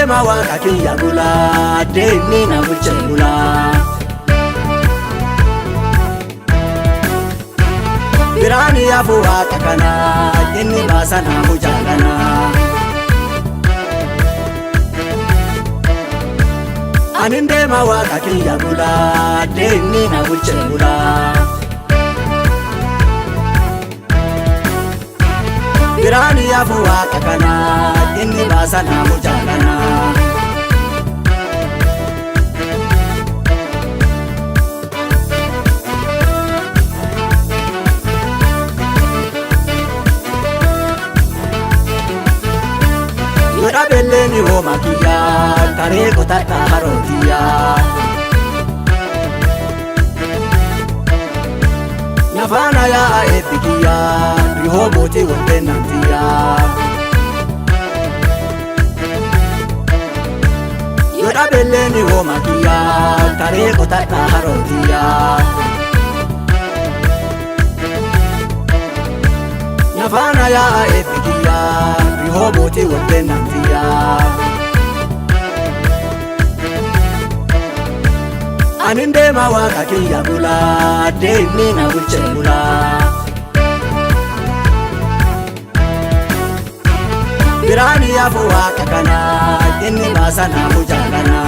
deema waaqa kiyya bulaa deemni na bulche bulaa biraan yaafu waaqa kana inni baasa naamu jaalana anin deema waaqa kiyya bulaa deemni na bulche bulaa biraan yaafu waaqa kana inni baasa naamu jaalana Yura belleni homa kiyya karee kotadha harootiya Nafaana yaa eebbi kiyya rihoo mootii waltennamtiya Yura belleni homa kiyya karee kotadha harootiya Nafaana yaa eebbi kiyya rihoo mootii waltennamtiya Anin deema waaqa kiyya bulaa deemni na bulche bulaa biraan yaafu waaqa kana inni baasa naamu jaalana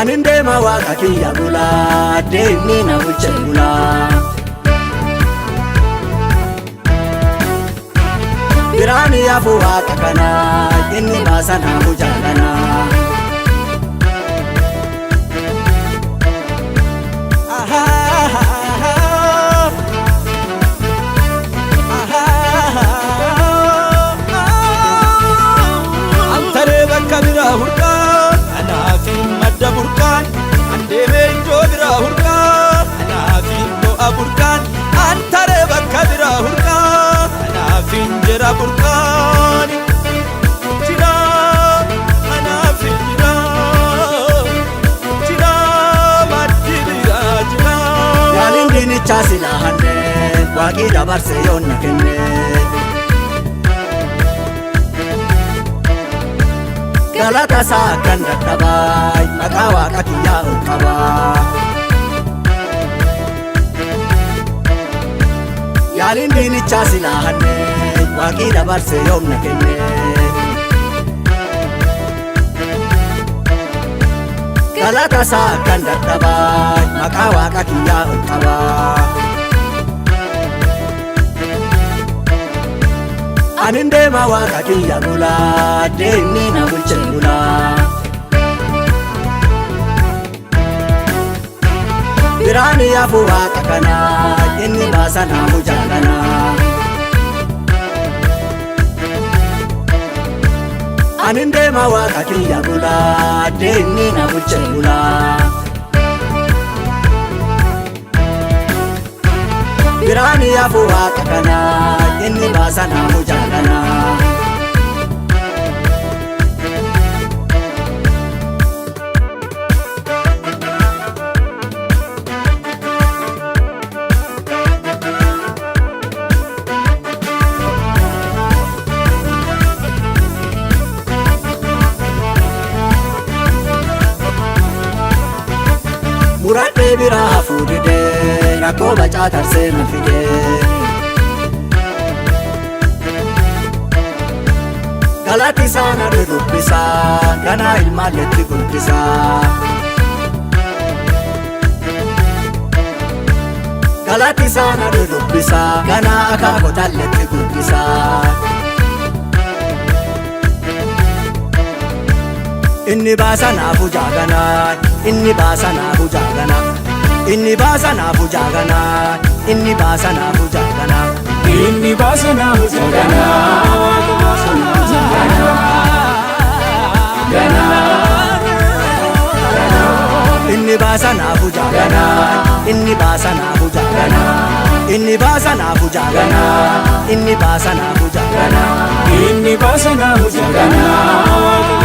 Anin deema waaqa kiyya bulaa deemni na bulche bulaa biraan yaafu waaqa kana inni baasa naamu jaalana Antare bakka bira hurqaan anaafin madda burqaan andeemee iddoo bira hurqaan anaafin do'a burqaan Antare bakka bira hurqaan anaafin jira burqaan jira anaafin jira maddi bira jira Yaaliin diinichaa silaa hanne waaqii dabarse yoonna kenne Galata isaa akkan dadhabaa maqaa waaqa kiyyaa ol qabaa Yaaliin diinichaa silaa hanne waaqii dabarse yoonna kenne Galata isaa akkan dadhabaa maqaa waaqa kiyyaa ol qabaa Anin deema waaqa kiyya bulaa deemni na bulche bulaa biraan yaafu waaqa kana inni baasa naamu jaalana Anin deema waaqa kiyya bulaa deemni na bulche bulaa biraan yaafu waaqa kana inni baasa naamu jaalana Muradhee biraa fuudhidee rakkoo bacaa tarsee na fidee Galati isaa na dudubbisaa ganaa ilmaalletti guddisaa Galati isaa na dudubbisaa ganaa akaakotalletti guddisaa Inni baasa naafu jaaganaa inni baasa naafu jaaganaa inni baasa naafu jaaganaa inni baasa naafu jaaganaa inni baasa naafu Inni baasa naafu jaaganaa inni baasa naafu jaaganaa inni baasa naafu jaaganaa inni baasa naafu jaaganaa inni baasa naafu jaaganaa